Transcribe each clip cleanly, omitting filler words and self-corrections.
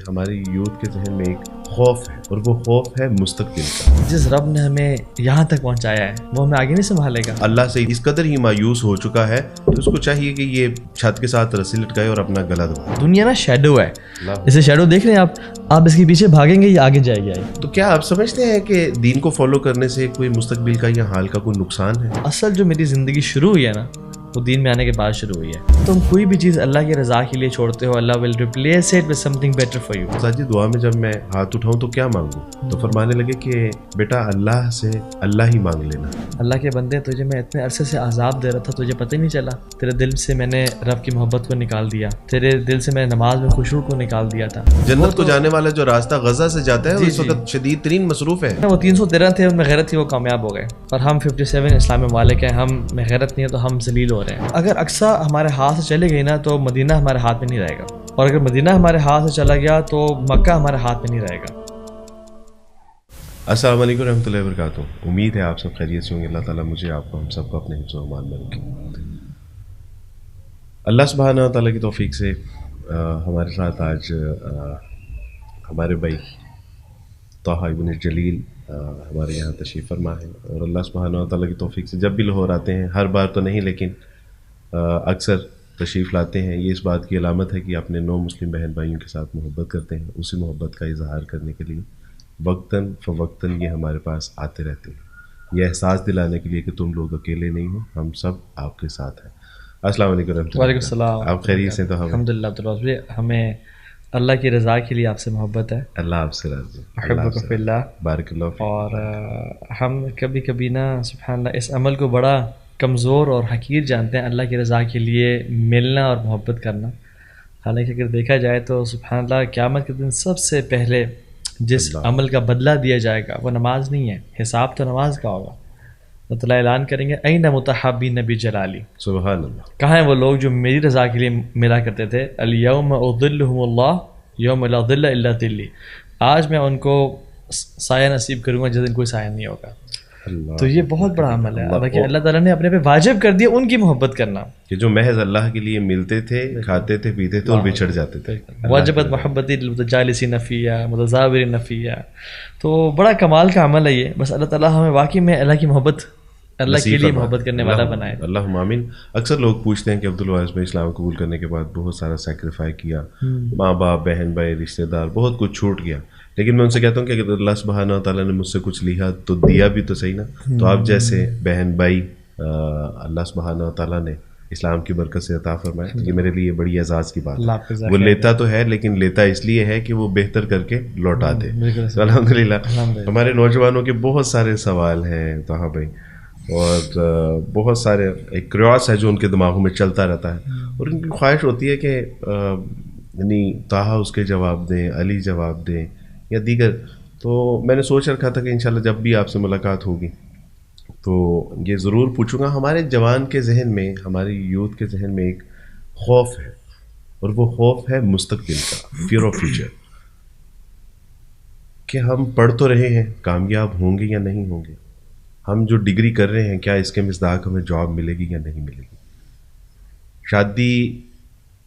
ہماری یوتھ کے ذہن میں ایک خوف ہے اور وہ خوف ہے مستقبل کا. جس رب نے ہمیں یہاں تک پہنچایا ہے وہ ہمیں آگے نہیں سنبھالے گا. اللہ سے اس قدر ہی مایوس ہو چکا ہے کہ اس کو چاہیے کہ یہ چھت کے ساتھ رسی لٹکائے اور اپنا گلا دبائے. دنیا نا شیڈو ہے, اسے شیڈو دیکھ رہے ہیں آپ اس کے پیچھے بھاگیں گے یہ آگے جائے گی. تو کیا آپ سمجھتے ہیں کہ دین کو فالو کرنے سے کوئی مستقبل کا یا حال کا کوئی نقصان ہے؟ اصل جو میری زندگی شروع ہوئی ہے نا وہ دین میں آنے کے بعد شروع ہوئی ہے. تم کوئی بھی چیز اللہ کی رضا کے لیے چھوڑتے ہو, اللہ will replace it with something better for you. ساجی دعا میں جب میں ہاتھ اٹھاؤں تو کیا مانگوں, تو فرمانے لگے کہ بیٹا اللہ سے اللہ ہی مانگ لینا. اللہ کے بندے تجھے میں اتنے عرصے سے عذاب دے رہا تھا, تجھے پتہ ہی نہیں چلا. تیرے دل سے میں نے رب کی محبت کو نکال دیا, تیرے دل سے میں نماز میں خشوع کو نکال دیا تھا. جنت کو جانے والا جو راستہ غزہ سے جاتا ہے اس وقت شدید ترین مصروف ہے. وہ 313 تھے, ان میں غیرت تھی, وہ کامیاب ہو گئے. اور ہم 57 اسلامی ممالک ہیں, ہم میں غیرت نہیں ہے تو ہم ذلیل ہو رہے ہیں. اگر اقصیٰ ہمارے ہاتھ سے چلے گئی نا تو مدینہ ہمارے ہاتھ میں نہیں رہے گا, اور اگر مدینہ ہمارے ہاتھ سے چلا گیا تو مکہ ہمارے ہاتھ میں نہیں رہے گا. السلام علیکم ورحمۃ اللہ وبرکاتہ. امید ہے آپ سب خیریت سے ہوں گے. اللہ تعالیٰ مجھے آپ کو ہم سب کو اپنے حفظ و امان میں رکھے. اللہ سبحانہ تعالیٰ کی توفیق سے ہمارے ساتھ آج ہمارے بھائی طٰہٰ ابن جلیل ہمارے یہاں تشریف فرما ہے, اور اللہ سبحانہ تعالیٰ کی توفیق سے جب بھی لاہور آتے ہیں, ہر بار تو نہیں لیکن اکثر تشریف لاتے ہیں. یہ اس بات کی علامت ہے کہ اپنے نو مسلم بہن بھائیوں کے ساتھ محبت کرتے ہیں. اسی محبت کا اظہار کرنے کے لیے وقتاً فوقتاً یہ ہمارے پاس آتے رہتے ہیں, یہ احساس دلانے کے لیے کہ تم لوگ اکیلے نہیں ہو, ہم سب آپ کے ساتھ ہیں. السلام علیکم ورحمۃ اللہ. وعلیکم السلام. آپ خیریت سے؟ تو الحمدللہ. ہمیں اللہ کی رضا کے لیے آپ سے محبت ہے. اللہ آپ سے راضی. احبک فی اللہ. بارک اللہ. اور ہم کبھی کبھی نا سبحان اللہ اس عمل کو بڑا کمزور اور حقیر جانتے ہیں, اللہ کی رضا کے لیے ملنا اور محبت کرنا. حالانکہ اگر دیکھا جائے تو سبحان اللہ قیامت کے دن سب سے پہلے جس عمل کا بدلہ دیا جائے گا وہ نماز نہیں ہے, حساب تو نماز کا ہوگا. اللہ تعالیٰ اعلان کریں گے این متحابین بجلالی. سبحان اللہ. کہاں ہیں وہ لوگ جو میری رضا کے لیے ملا کرتے تھے؟ الیوم اظلھم اللہ یوم لا ظل الا ظلی. آج میں ان کو سایہ نصیب کروں گا جس دن کوئی سایہ نہیں ہوگا. تو یہ بہت بڑا عمل ہے کہ اللہ تعالیٰ نے اپنے پہ واجب کر دیا ان کی محبت کرنا, کہ جو محض اللہ کے لیے ملتے تھے, کھاتے تھے, پیتے تھے اور بچھڑ جاتے تھے. واجبت محبتی للمتجالسین فیہا متزاورین فیہا. تو بڑا کمال کا عمل ہے یہ. بس اللہ تعالیٰ ہمیں واقعی میں اللہ کی محبت, اللہ کے لیے محبت کرنے والا بنائے. اللہم آمین. اکثر لوگ پوچھتے ہیں کہ عبدالوارث میں اسلام قبول کرنے کے بعد بہت سارا سیکریفائی کیا, ماں باپ, بہن بھائی, رشتہ دار, بہت کچھ چھوٹ گیا. لیکن میں ان سے کہتا ہوں کہ اگر اللہ سبحانہ تعالیٰ نے مجھ سے کچھ لیا تو دیا بھی تو صحیح نا. تو آپ جیسے بہن بھائی اللہ سبحانہ تعالیٰ نے اسلام کی برکت سے عطا فرمائے, یہ میرے لیے بڑی اعزاز کی بات ہے. وہ لیتا تو ہے لیکن لیتا اس لیے ہے کہ وہ بہتر کر کے لوٹا دے. الحمدللہ. ہمارے نوجوانوں کے بہت سارے سوال ہیں طٰہٰ بھائی, اور بہت سارے ایک کریوس ہے جو ان کے دماغوں میں چلتا رہتا ہے, اور ان کی خواہش ہوتی ہے کہ یعنی طٰہٰ اس کے جواب دیں, علی جواب دیں یا دیگر. تو میں نے سوچ رکھا تھا کہ انشاءاللہ جب بھی آپ سے ملاقات ہوگی تو یہ ضرور پوچھوں گا. ہمارے جوان کے ذہن میں, ہماری یوتھ کے ذہن میں ایک خوف ہے, اور وہ خوف ہے مستقبل کا, فیئر آف فیوچر, کہ ہم پڑھ تو رہے ہیں, کامیاب ہوں گے یا نہیں ہوں گے. ہم جو ڈگری کر رہے ہیں کیا اس کے مصداق ہمیں جاب ملے گی یا نہیں ملے گی. شادی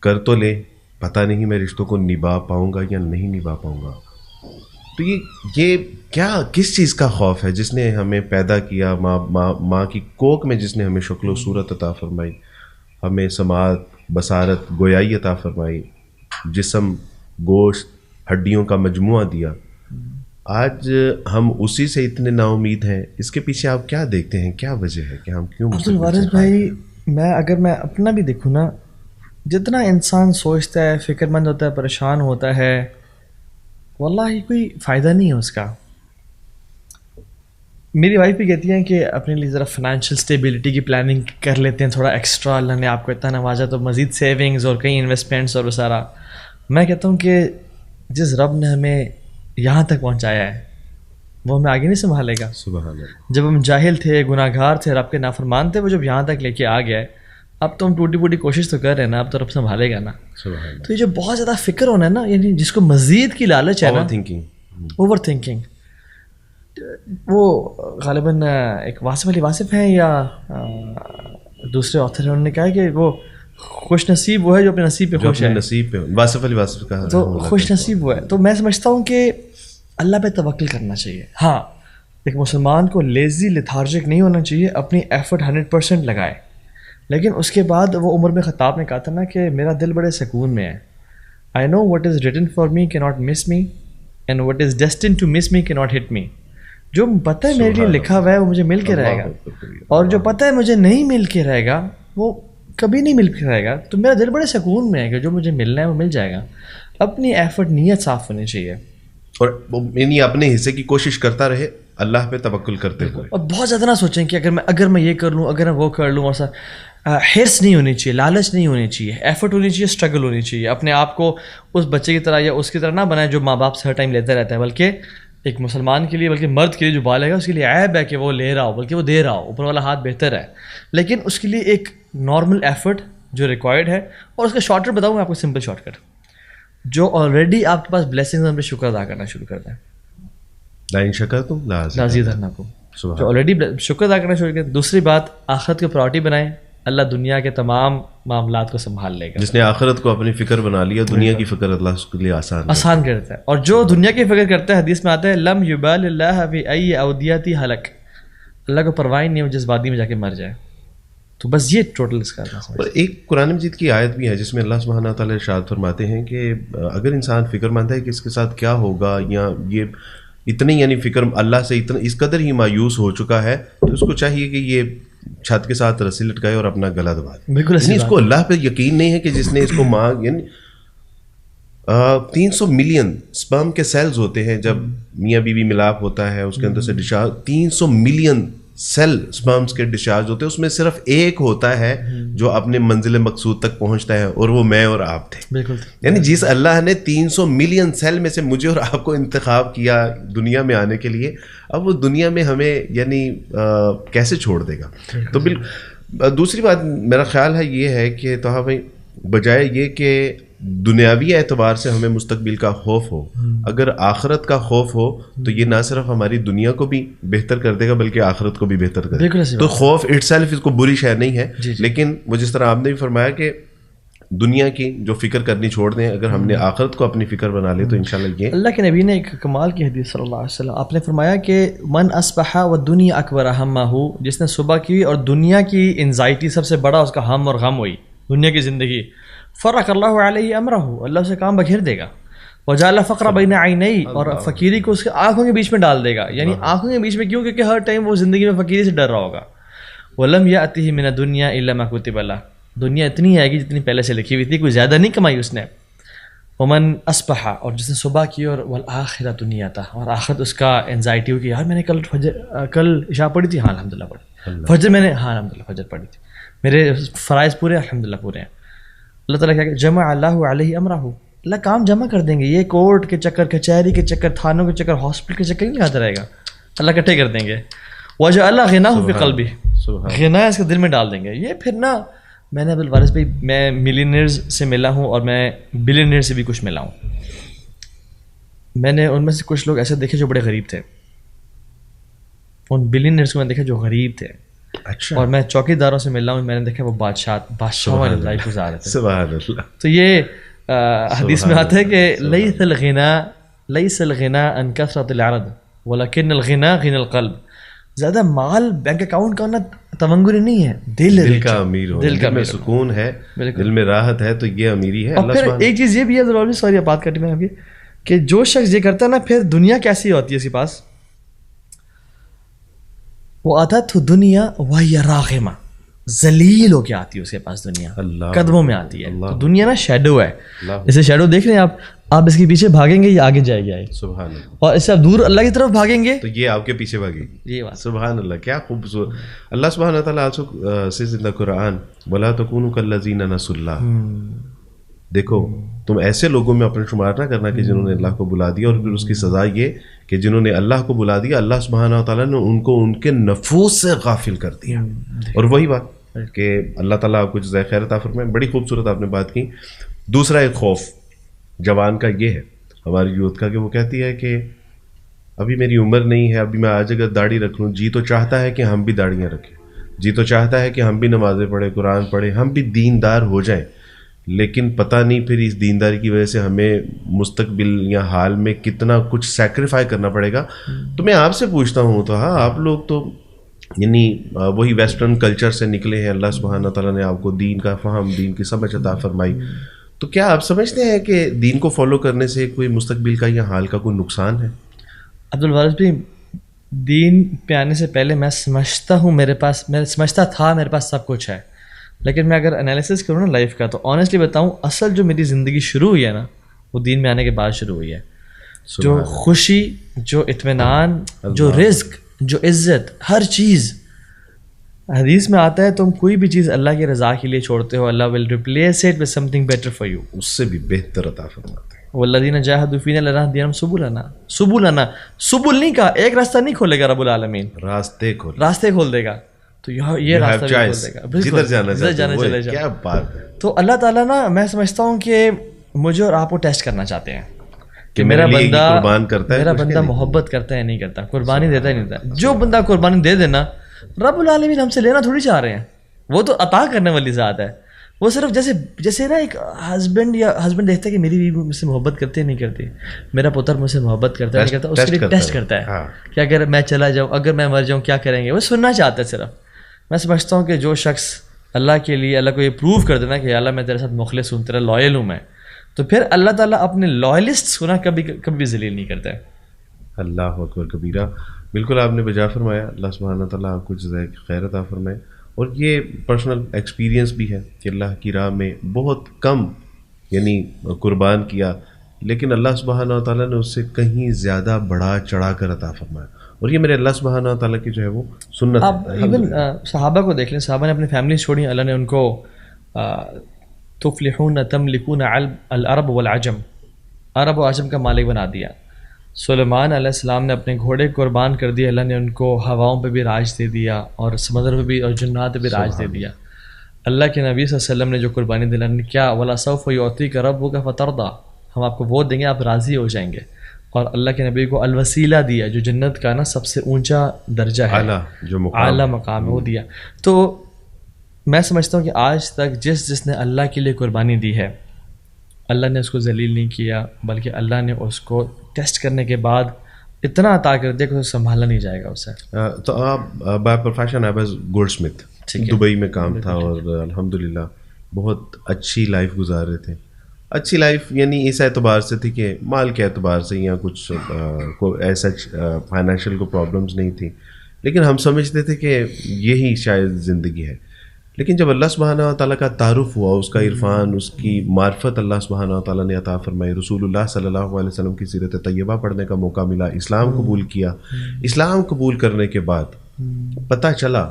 کر تو لیں, پتہ نہیں میں رشتوں کو نبھا پاؤں گا یا نہیں نبھا پاؤں گا. تو یہ کیا کس چیز کا خوف ہے جس نے ہمیں پیدا کیا, ماں کی کوکھ میں جس نے ہمیں شکل و صورت عطا فرمائی, ہمیں سماعت, بصارت, گویائی عطا فرمائی, جسم, گوشت, ہڈیوں کا مجموعہ دیا. آج ہم اسی سے اتنے نا امید ہیں. اس کے پیچھے آپ کیا دیکھتے ہیں, کیا وجہ ہے کہ ہم کیوں؟ عبدالوارث بھائی, میں اپنا بھی دیکھوں نا, جتنا انسان سوچتا ہے, فکر مند ہوتا ہے, پریشان ہوتا ہے, واللہ کوئی فائدہ نہیں ہے اس کا. میری وائف بھی کہتی ہیں کہ اپنے لیے ذرا فائنینشیل اسٹیبلٹی کی پلاننگ کر لیتے ہیں تھوڑا ایکسٹرا, اللہ نے آپ کو اتنا نوازا تو مزید سیونگز اور کئی انویسٹمنٹس اور وہ سارا. میں کہتا ہوں کہ جس رب نے ہمیں یہاں تک پہنچایا ہے وہ ہمیں آگے نہیں سنبھالے گا. سبحان اللہ. جب ہم جاہل تھے, گناہ گار تھے, رب کے نافرمان تھے, وہ جب یہاں تک لے کے آ گیا ہے, اب تو ہم ٹوٹی پوٹی کوشش تو کر رہے ہیں نا, اب تو رب سنبھالے گا نا. تو یہ جو بہت زیادہ فکر ہونا ہے نا, یعنی جس کو مزید کی لالچ ہے نا, اوور تھنکنگ, وہ غالباً ایک واصف علی واصف ہیں یا دوسرے آتھر ہیں, انہوں نے کہا کہ وہ خوش نصیب وہ ہے جو اپنے نصیب پہ خوش ہے. نصیب پہ واصف علی واصف کا تو خوش نصیب وہ ہے. تو میں سمجھتا ہوں کہ اللہ پہ توکل کرنا چاہیے. ہاں ایک مسلمان کو لیزی لیتھارجک نہیں ہونا چاہیے, اپنی ایفرٹ 100% لگائے, لیکن اس کے بعد وہ عمر میں خطاب نے کہا تھا نا کہ میرا دل بڑے سکون میں ہے. I know what is written for me کی not miss me and what is destined to miss me کی ناٹ ہٹ می. جو پتہ ہے میرے لیے لکھا ہوا ہے وہ مجھے مل کے رہے گا, اور جو پتہ ہے مجھے نہیں مل کے رہے گا وہ کبھی نہیں مل کے رہے گا. تو میرا دل بڑے سکون میں ہے کہ جو مجھے ملنا ہے وہ مل جائے گا. اپنی ایفرٹ نیت صاف ہونی چاہیے, اور یعنی اپنے حصے کی کوشش کرتا رہے اللہ پہ توکل کرتے ہوئے. اور بہت زیادہ نہ سوچیں کہ اگر میں یہ کر لوں, اگر میں وہ کر لوں. اور سر حرص نہیں ہونی چاہیے, لالچ نہیں ہونی چاہیے, ایفرٹ ہونی چاہیے, اسٹرگل ہونی چاہیے. اپنے آپ کو اس بچے کی طرح یا اس کی طرح نہ بنائیں جو ماں باپ سے ہر ٹائم لیتا رہتا ہے, بلکہ ایک مسلمان کے لیے, بلکہ مرد کے لیے جو بالغ ہے اس کے لیے عیب ہے کہ وہ لے رہا ہو, بلکہ وہ دے رہا ہو. اوپر والا ہاتھ بہتر ہے, لیکن اس کے لیے ایک نارمل ایفرٹ جو ریکوائرڈ ہے. اور اس کا شارٹ کٹ بتاؤں میں آپ کو, سمپل شارٹ کٹ, جو آلریڈی آپ کے پاس بلیسنگز ہیں ان پہ شکر ادا کرنا شروع کر دیں. لئن شکرتم لازیدنکم, جو آلریڈی شکر ادا کرنا شروع کریں. دوسری بات, آخرت کو پرائورٹی بنائیں, اللہ دنیا کے تمام معاملات کو سنبھال لے گا. جس نے آخرت کو اپنی فکر بنا لیا, دنیا کی فکر اللہ اس کے لیے آسان کرتا ہے. اور جو دنیا کی فکر کرتا ہے, حدیث میں آتا ہے لم یبال اللہ بأی اودیۃ ہلک, اللہ کو پرواہ نہیں ہے جس وادی میں جا کے مر جائے. تو بس یہ ٹوٹل اس کا. اور ایک قرآن مجید کی آیت بھی ہے جس میں اللہ سبحانہ تعالیٰ ارشاد فرماتے ہیں کہ اگر انسان فکر مند ہے کہ اس کے ساتھ کیا ہوگا, یا یہ اتنی یعنی فکر اللہ سے اتنا اس قدر ہی مایوس ہو چکا ہے, تو اس کو چاہیے کہ یہ چھت کے ساتھ رسی لٹکائے اور اپنا گلا دبا دے. بالکل اس کو اللہ پہ یقین نہیں ہے کہ جس نے اس کو مانگ, یعنی 300 ملین سپرم کے سیلز ہوتے ہیں جب میاں بیوی ملاپ ہوتا ہے, اس کے اندر سے ڈسچارج 300 ملین سیل سپرمز کے ڈسچارج ہوتے ہیں, اس میں صرف ایک ہوتا ہے جو اپنے منزل مقصود تک پہنچتا ہے, اور وہ میں اور آپ تھے. بالکل, یعنی جس اللہ نے 300 ملین سیل میں سے مجھے اور آپ کو انتخاب کیا دنیا میں آنے کے لیے, اب وہ دنیا میں ہمیں یعنی کیسے چھوڑ دے گا. تو بالکل. دوسری بات میرا خیال ہے یہ ہے کہ تو بھائی بجائے یہ کہ دنیاوی اعتبار سے ہمیں مستقبل کا خوف ہو, اگر آخرت کا خوف ہو تو یہ نہ صرف ہماری دنیا کو بھی بہتر کر دے گا بلکہ آخرت کو بھی بہتر کر دے گا. تو خوف اٹ سیلف اس کو بری شے نہیں ہے, لیکن وہ جس طرح آپ نے بھی فرمایا کہ دنیا کی جو فکر کرنی چھوڑ دیں, اگر ہم نے آخرت کو اپنی فکر بنا لی تو انشاءاللہ یہ. اللہ کے نبی نے ایک کمال کی حدیث صلی اللہ علیہ وسلم, آپ نے فرمایا کہ من اصبح والدنیا اکبر ہمہ, جس نے صبح کی اور دنیا کی انزائٹی سب سے بڑا اس کا ہم اور غم ہوئی دنیا کی زندگی, فرق اللہ علیہ امرہ, اللہ اسے کام بکھیر دے گا. وجعل فقر بین عینیہ, اور فقیری کو اس کے آنکھوں کے بیچ میں ڈال دے گا. یعنی آنکھوں کے بیچ میں کیوں؟ کیونکہ ہر ٹائم وہ زندگی میں فقیری سے ڈر رہا ہوگا. ولم یأتہ من الدنیا الا ما کتب له, دنیا اتنی آئے گی جتنی پہلے سے لکھی ہوئی تھی, کوئی زیادہ نہیں کمائی اس نے. ومن اصبح, اور جس نے صبح کی, اور والآخرۃ نیتہ, اور آخرت اس کا انزائٹی ہو کہ یار میں نے کل عشاء پڑھی تھی, ہاں الحمدللہ پڑھی, فجر میں نے, ہاں الحمدللہ فجر پڑھی تھی, میرے فرائض پورے الحمدللہ پورے ہیں. اللہ تعالیٰ کیا کہ جمع اللہ علیہ امرہ, اللہ کام جمع کر دیں گے. یہ کورٹ کے چکر, کچہری کے چکر, تھانوں کے چکر, ہاسپٹل کے چکر نہیں لگاتا رہے گا, اللہ اکٹھے کر دیں گے. وجعل غناہ فی قلبہ, غنا اس کے دل میں ڈال دیں گے. یہ پھر نا, میں نے عبدالوارث بھائی, میں ملینئرز سے ملا ہوں اور میں بلینئر سے بھی کچھ ملا ہوں. میں نے ان میں سے کچھ لوگ ایسے دیکھے جو بڑے غریب تھے, ان بلینئرز کو میں نے دیکھا جو غریب تھے. اچھا. اور میں چوکی داروں سے ملا ہوں, میں نے دیکھا وہ بادشاہوں والی لائف گزار رہے تھے. سبحان اللہ. تو یہ حدیث میں آتا ہے کہ لیس الغنا عن کثرۃ العرض ولکن الغنا غنى القلب. زیادہ مال بینک اکاؤنٹ کا ہونا تمنگری نہیں ہے, دل کا امیر ہو, دل میں سکون ہے, دل میں راحت ہے, تو یہ امیری ہے. اور پھر ایک چیز یہ بھی ہے ضروری, سوری بات کرتی میں ابھی, کہ جو شخص یہ کرتا ہے نا, پھر دنیا کیسی ہوتی ہے اس کے پاس, وہ آتا تھا دنیا وہی راغمہ, ذلیل ہو کے آتی ہے اس کے پاس دنیا, قدموں میں آتی ہے. تو دنیا نا شیڈو ہے, جیسے شیڈو دیکھ رہے ہیں آپ اس کے پیچھے بھاگیں گے یہ آگے جائے گی. سبحان اللہ. اور اس سے آپ دور اللہ کی طرف بھاگیں گے تو یہ آپ کے پیچھے بھاگے گی. یہ بات سبحان اللہ, کیا خوبصورت. اللہ سبحانہ تعالیٰ also says in the Quran وَلَا تَكُونُوا كَالَّذِينَ نَسُوا اللَّهَ. دیکھو تم ایسے لوگوں میں اپنا شمار نہ کرنا کہ جنہوں نے اللہ کو بلا دیا, اور پھر اس کی سزا یہ کہ جنہوں نے اللہ کو بلا دیا, اللہ سبحانہ تعالیٰ نے ان کو ان کے نفوس سے غافل کر دیا. اور وہی بات کہ اللہ تعالیٰ آپ کو جزائے خیر عطا فرمائے. بڑی خوبصورت آپ نے بات کی. دوسرا ایک خوف جوان کا یہ ہے, ہماری یوتھ کا, کہ وہ کہتی ہے کہ ابھی میری عمر نہیں ہے, ابھی میں آج اگر داڑھی رکھ لوں, جی تو چاہتا ہے کہ ہم بھی داڑیاں رکھیں, جی تو چاہتا ہے کہ ہم بھی نمازیں پڑھیں، قرآن پڑھیں، ہم بھی دیندار ہو جائیں، لیکن پتہ نہیں پھر اس دینداری کی وجہ سے ہمیں مستقبل یا حال میں کتنا کچھ سیکریفائی کرنا پڑے گا. تو میں آپ سے پوچھتا ہوں، تو ہاں آپ لوگ تو یعنی وہی ویسٹرن کلچر سے نکلے ہیں، اللہ سبحانہ تعالیٰ نے آپ کو دین کا فہم، دین کی سمجھ عطا فرمائی، تو کیا آپ سمجھتے ہیں کہ دین کو فالو کرنے سے کوئی مستقبل کا یا حال کا کوئی نقصان ہے؟ عبدالوارث بھی دین پہ آنے سے پہلے میں سمجھتا ہوں میں سمجھتا تھا میرے پاس سب کچھ ہے، لیکن میں اگر انالیسس کروں نا لائف کا، تو آنیسٹلی بتاؤں اصل جو میری زندگی شروع ہوئی ہے نا، وہ دین میں آنے کے بعد شروع ہوئی ہے. جو خوشی، جو اطمینان، جو رزق، جو عزت، ہر چیز حدیث میں آتا ہے، تم کوئی بھی چیز اللہ کی رضا کے لیے چھوڑتے ہو، اللہ will replace it with something better for you, اس سے بھی بہتر عطا فرماتے ہیں. والذین جاہدوا فینا لنہدینہم سبلنا، سبل نہیں کہا، ایک راستہ نہیں کھولے گا رب العالمین، راستے کھول دے گا. تو یہ راستہ بھی کھول دے گا، جدھر جانا چلے جاؤ. کیا بات ہے. تو اللہ تعالیٰ نا، میں سمجھتا ہوں کہ مجھے اور آپ کو ٹیسٹ کرنا چاہتے ہیں کہ میرا بندہ محبت کرتا ہے نہیں کرتا، قربانی دیتا ہے نہیں دیتا. جو بندہ قربانی دے دینا، رب العالمین ہم سے لینا تھوڑی چاہ رہے ہیں، وہ تو عطا کرنے والی ذات ہے. وہ صرف جیسے نا ایک ہسبینڈ دیکھتا ہے کہ میری بیوی مجھ سے محبت کرتی ہے نہیں کرتی، میرا پتر مجھ سے محبت کرتا ہے نہیں کرتا، اس کے لیے ٹیسٹ کرتا ہے کہ اگر میں چلا جاؤں، اگر میں مر جاؤں کیا کریں گے. وہ سننا چاہتا ہے صرف. میں سمجھتا ہوں کہ جو شخص اللہ کے لیے، اللہ کو یہ پروو کر دینا کہ اللہ میں تیرے ساتھ مخلص ہوں، تیرا لائل ہوں میں، تو پھر اللہ تعالیٰ اپنے لائلسٹ کو نا کبھی بھی ذلیل نہیں کرتا ہے. اللہ اکبر کبیرہ. بالکل آپ نے بجا فرمایا. اللہ سبحانہ تعالیٰ آپ کو جزائے خیر عطا فرمائے. اور یہ پرسنل ایکسپیرینس بھی ہے کہ اللہ کی راہ میں بہت کم یعنی قربان کیا، لیکن اللہ سبحانہ تعالیٰ نے اس سے کہیں زیادہ بڑا چڑھا کر عطا فرمایا. اور یہ میرے اللہ سبحانہ تعالیٰ کی جو ہے وہ سنت ہے. آپ ایون صحابہ کو دیکھ لیں، صحابہ نے اپنی فیملی چھوڑی، اللہ نے ان کو تفلحون تملکون العرب والعجم، عرب و عجم کا مالک بنا دیا. سلیمان علیہ السلام نے اپنے گھوڑے قربان کر دیے، اللہ نے ان کو ہواؤں پہ بھی راج دے دیا، اور سمندر پہ بھی، اور جنات پہ بھی راج دے دیا. اللہ کے نبی صلی اللہ علیہ وسلم نے جو قربانی دی، اللہ نے کیا وَلَسَوْفَ يُعْطِيكَ رَبُّكَ فَتَرْضَىٰ، ہم آپ کو وہ دیں گے آپ راضی ہو جائیں گے. اور اللہ کے نبی کو الوسیلہ دیا، جو جنت کا نا سب سے اونچا درجہ ہے، اعلیٰ مقام ہے، وہ دیا. تو میں سمجھتا ہوں کہ آج تک جس نے اللہ کے لیے قربانی دی ہے، اللہ نے اس کو ذلیل نہیں کیا، بلکہ اللہ نے اس کو ٹیسٹ کرنے کے بعد اتنا عطا کر دیا کہ اسے سنبھالا نہیں جائے گا اسے. تو آپ بائی پروفیشن آپ ایز گولڈ اسمتھ، دبئی میں کام تھا، اور الحمدللہ بہت اچھی لائف گزار رہے تھے. اچھی لائف یعنی اس اعتبار سے تھی کہ مال کے اعتبار سے یا کچھ ایسا فائنینشیل کو پرابلمز نہیں تھی، لیکن ہم سمجھتے تھے کہ یہی شاید زندگی ہے. لیکن جب اللہ سبحانہ تعالیٰ کا تعارف ہوا، اس کا عرفان، اس کی معرفت اللہ سبحانہ تعالیٰ نے عطا فرمائی، رسول اللہ صلی اللہ علیہ وسلم کی سیرت طیبہ پڑھنے کا موقع ملا، اسلام قبول کیا. اسلام قبول کرنے کے بعد پتہ چلا،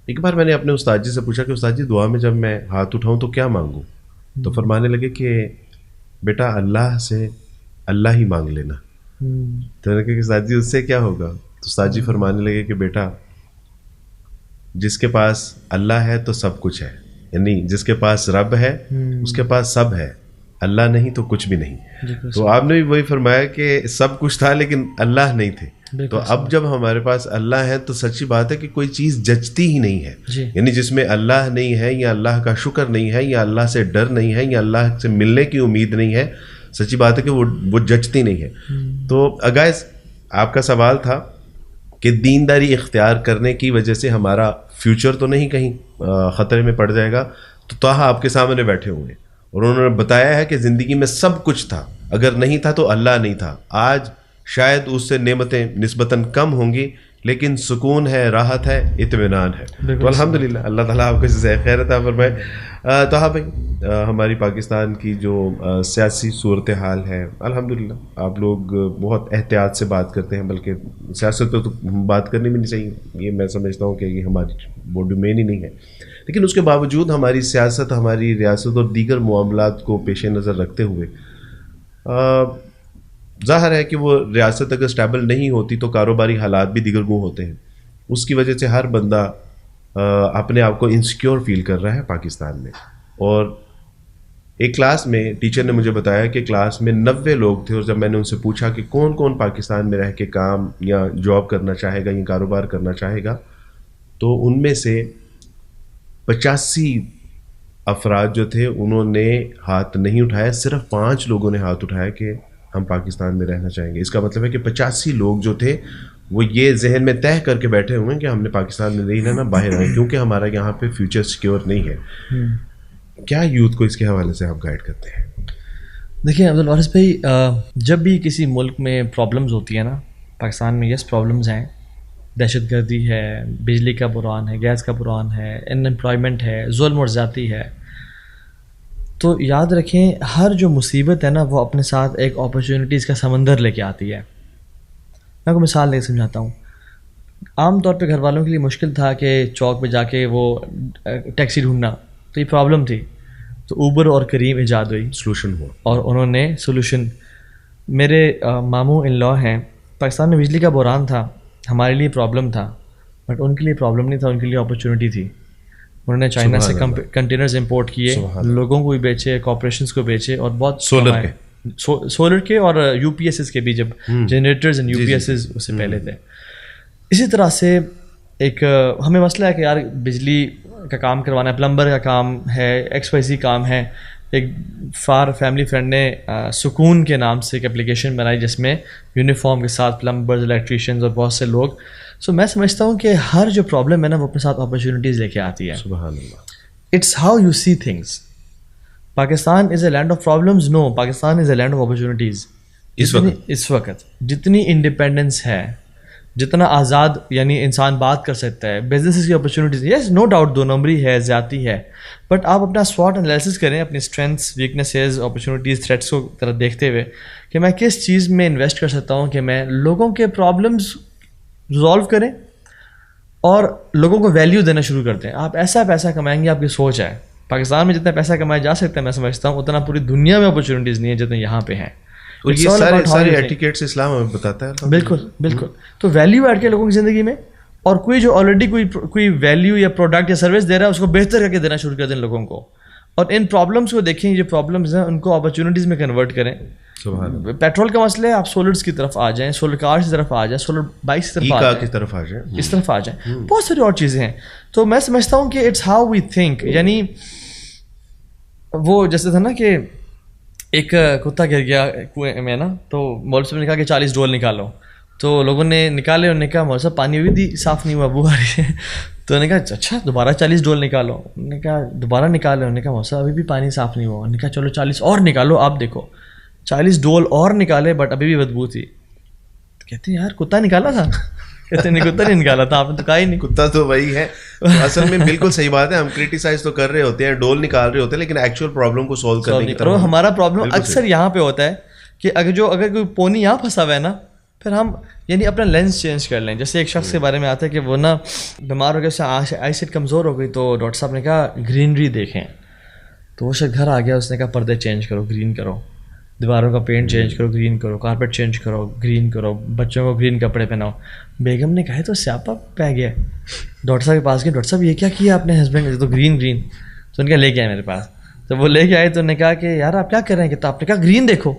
ایک بار میں نے اپنے استاد جی سے پوچھا کہ استاد جی دعا میں جب میں ہاتھ اٹھاؤں تو کیا مانگوں؟ تو فرمانے لگے کہ بیٹا اللہ سے اللہ ہی مانگ لینا. تو میں نے کہا کہ استاد جی اس سے کیا ہوگا؟ تو استاد جی فرمانے لگے کہ بیٹا جس کے پاس اللہ ہے تو سب کچھ ہے، یعنی جس کے پاس رب ہے اس کے پاس سب ہے، اللہ نہیں تو کچھ بھی نہیں. تو آپ نے بھی وہی فرمایا کہ سب کچھ تھا لیکن اللہ نہیں تھے. تو اب جب ہمارے پاس اللہ ہے تو سچی بات ہے کہ کوئی چیز جچتی ہی نہیں ہے، یعنی جس میں اللہ نہیں ہے، یا اللہ کا شکر نہیں ہے، یا اللہ سے ڈر نہیں ہے، یا اللہ سے ملنے کی امید نہیں ہے، سچی بات ہے کہ وہ جچتی نہیں ہے. تو گائز آپ کا سوال تھا کہ دینداری اختیار کرنے کی وجہ سے ہمارا فیوچر تو نہیں کہیں خطرے میں پڑ جائے گا. تو طاہا آپ کے سامنے بیٹھے ہوئے ہیں اور انہوں نے بتایا ہے کہ زندگی میں سب کچھ تھا، اگر نہیں تھا تو اللہ نہیں تھا. آج شاید اس سے نعمتیں نسبتاً کم ہوں گی، لیکن سکون ہے، راحت ہے، اطمینان ہے. تو الحمدللہ اللہ تعالیٰ آپ کو جزائے خیر عطا فرمائے. طاہا بھائی، ہماری پاکستان کی جو سیاسی صورتحال ہے، الحمدللہ آپ لوگ بہت احتیاط سے بات کرتے ہیں، بلکہ سیاست تو بات کرنی بھی نہیں چاہیے، یہ میں سمجھتا ہوں کہ یہ ہماری وہ ڈومین ہی نہیں ہے. لیکن اس کے باوجود ہماری سیاست، ہماری ریاست اور دیگر معاملات کو پیش نظر رکھتے ہوئے ظاہر ہے کہ وہ ریاست اگر اسٹیبل نہیں ہوتی تو کاروباری حالات بھی دیگر گوں ہوتے ہیں. اس کی وجہ سے ہر بندہ اپنے آپ کو انسیکیور فیل کر رہا ہے پاکستان میں. اور ایک کلاس میں ٹیچر نے مجھے بتایا کہ کلاس میں 90 لوگ تھے، اور جب میں نے ان سے پوچھا کہ کون کون پاکستان میں رہ کے کام یا جاب کرنا چاہے گا یا کاروبار کرنا چاہے گا، تو ان میں سے 85 افراد جو تھے انہوں نے ہاتھ نہیں اٹھایا, صرف 5 لوگوں نے ہاتھ اٹھایا کہ ہم پاکستان میں رہنا چاہیں گے. اس کا مطلب ہے کہ 85 لوگ جو تھے وہ یہ ذہن میں طے کر کے بیٹھے ہوئے ہیں کہ ہم نے پاکستان میں نہیں رہنا, باہر آئیں, کیونکہ ہمارا یہاں پہ فیوچر سیکیور نہیں ہے. کیا یوتھ کو اس کے حوالے سے آپ گائیڈ کرتے ہیں؟ دیکھیں عبدالوارث بھائی, جب بھی کسی ملک میں پرابلمز ہوتی ہیں نا, پاکستان میں یس پرابلمز ہیں, دہشت گردی ہے, بجلی کا بحران ہے, گیس کا بحران ہے, ان امپلائمنٹ ہے, ظلم اور زیادتی ہے, تو یاد رکھیں ہر جو مصیبت ہے نا وہ اپنے ساتھ ایک اپرچونیٹیز کا سمندر لے کے آتی ہے. میں کو مثال لے کے سمجھاتا ہوں. عام طور پہ گھر والوں کے لیے مشکل تھا کہ چوک پہ جا کے وہ ٹیکسی ڈھونڈنا, تو یہ پرابلم تھی, تو اوبر اور کریم ایجاد ہوئی, سلوشن ہوا, اور انہوں نے سولوشن. میرے ماموں ان لا ہیں, پاکستان میں بجلی کا بحران تھا, ہمارے لیے پرابلم تھا, بٹ ان کے لیے پرابلم نہیں تھا, ان کے لیے اپرچونیٹی تھی. انہوں نے چائنا سے کنٹینرز امپورٹ کیے, لوگوں کو بھی بیچے, کارپوریشنس کو بیچے, اور بہت سولر کے اور یو پی ایس ایس کے بھی, جب generators and U P S ایس اس سے پہلے تھے. اسی طرح سے ایک ہمیں مسئلہ ہے کہ یار بجلی کا کام کروانا ہے, پلمبر کا کام ہے, ایکس وائی زی کام ہے. ایک فیملی فرینڈ نے سکون کے نام سے ایک اپلیکیشن بنائی جس میں یونیفارم کے ساتھ پلمبرز, الیکٹریشینز اور بہت سے لوگ. سو میں سمجھتا ہوں کہ ہر جو پرابلم ہے نا وہ اپنے ساتھ اپرچونیٹیز لے کے آتی ہے. سبحان اللہ. It's how you see things. Pakistan is a land of problems? No, Pakistan is a land of opportunities. اس وقت جتنی انڈیپینڈنس ہے, جتنا آزاد یعنی انسان بات کر سکتا ہے, بزنس کی اپرچونیٹیز, یس نو ڈاؤٹ 2 نمبری ہے, زیادتی ہے, بٹ آپ اپنا سوٹ انالیسس کریں, اپنی اسٹرینتھس, ویکنیسز, اپرچونیٹیز, تھریٹس کو طرف دیکھتے ہوئے کہ میں کس چیز میں انویسٹ کر سکتا ہوں کہ میں لوگوں کے پرابلمز ریزالو کریں اور لوگوں کو ویلیو دینا شروع کرتے ہیں. آپ ایسا پیسہ کمائیں گے, آپ کی سوچ ہے. پاکستان میں جتنا پیسہ کمایا جا سکتا ہے میں سمجھتا ہوں اتنا پوری دنیا میں اپرچونیٹیز نہیں ہے جتنے یہاں پہ ہیں. اور یہ سارے ایٹیکیٹس اسلام ہمیں بتاتا ہے. بالکل بالکل. تو ویلیو ایڈ کے لوگوں کی زندگی میں, اور کوئی جو آلریڈی کوئی ویلیو یا پروڈکٹ یا سروس دے رہا ہے اس کو بہتر کر کے دینا شروع کر دیں لوگوں کو, اور ان پرابلمس کو دیکھیں, جو پرابلمس ہیں ان کو اپرچونیٹیز میں کنورٹ کریں. پیٹرول کا مسئلہ ہے, آپ سولرس کی طرف آ جائیں, سولر کارس کی طرف آ جائیں, سولر بائکس کی طرف آ جائیں, اس طرف آ جائیں, بہت ساری اور چیزیں ہیں. تو میں سمجھتا ہوں کہ اٹس ہاؤ وی تھنک. یعنی وہ جیسے تھا نا کہ ایک کتا گر گیا کنویں میں نا, تو مولوی صاحب نے کہا کہ 40 ڈول نکالو, تو لوگوں نے نکالے, انہوں نے کہا مولوی صاحب پانی بھی صاف نہیں ہوا, بو آ رہی ہے. تو انہوں نے کہا اچھا دوبارہ 40 ڈول نکالو. انہوں نے کہا دوبارہ نکالو. انہوں نے کہا مولوی صاحب ابھی بھی پانی صاف نہیں ہوا. انہوں نے کہا چلو 40 اور نکالو. آپ دیکھو 40 ڈول اور نکالے, بٹ ابھی بھی بدبو تھی. کہتے ہیں یار کتا نکالا تھا. کہتے نہیں کتا نہیں نکالا تھا, آپ نے تو کہا ہی نہیں. کتا تو وہی ہے اصل میں. بالکل صحیح بات ہے, ہم کرٹیسائز تو کر رہے ہوتے ہیں, ڈول نکال رہے ہوتے ہیں, لیکن ایکچوئل پرابلم کو سولو کرنے کی طرف. ہمارا پرابلم اکثر یہاں پہ ہوتا ہے کہ اگر کوئی پونی یہاں پھنسا ہوا ہے نا, پھر ہم یعنی اپنا لینس چینج کر لیں. جیسے ایک شخص کے بارے میں آتا ہے کہ وہ نا بیمار ہو گیا, اس سے آئی سائٹ کمزور ہو گئی, تو ڈاکٹر صاحب نے کہا گرینری دیکھیں. تو وہ شخص گھر آ گیا, اس نے کہا پردے چینج کرو, گرین کرو, دیواروں کا پینٹ چینج کرو, گرین کرو, کارپیٹ چینج کرو, گرین کرو, بچوں کو گرین کپڑے پہناؤ. بیگم نے کہا تو سیاپا پہ گیا. ڈاکٹر صاحب کے پاس گئے, ڈاکٹر صاحب یہ کیا کیا آپ نے ہسبینڈ, تو گرین. تو ان کا لے کے آئے میرے پاس. تو وہ لے کے آئے, تو انہوں نے کہا کہ یار آپ کیا کر رہے ہیں, کہ آپ نے کہا گرین دیکھو.